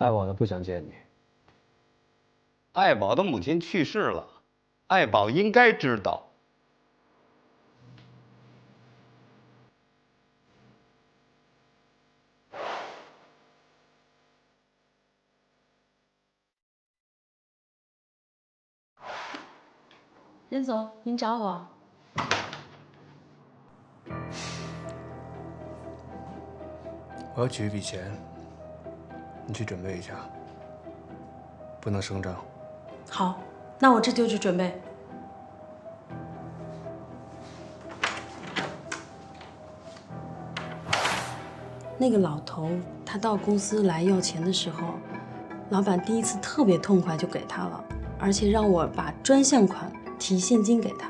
爱宝的不想见你。爱宝的母亲去世了，爱宝应该知道。任总，您找我。我要取一笔钱，你去准备一下，不能声张。好，那我这就去准备。那个老头，他到公司来要钱的时候，老板第一次特别痛快就给他了，而且让我把专项款提现金给他。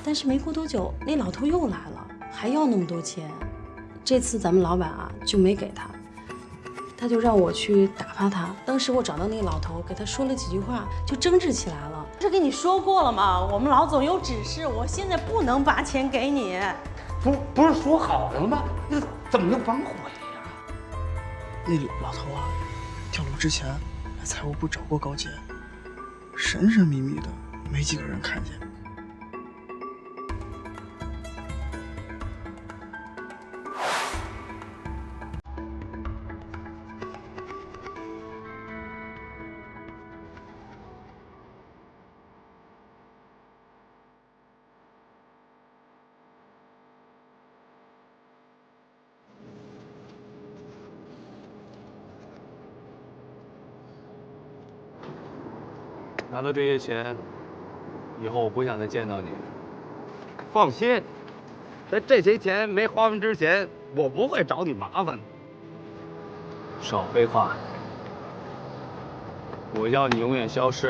但是没过多久，那老头又来了，还要那么多钱。这次咱们老板啊就没给他，他就让我去打发他。当时我找到那个老头，给他说了几句话，就争执起来了。不是跟你说过了吗？我们老总有指示，我现在不能把钱给你。不是说好了吗？那怎么又反悔呀？那老头啊，跳楼之前来财务部找过高洁，神神秘秘的，没几个人看见。拿到这些钱，以后我不想再见到你。放心，在这些钱没花完之前，我不会找你麻烦的。少废话，我要你永远消失。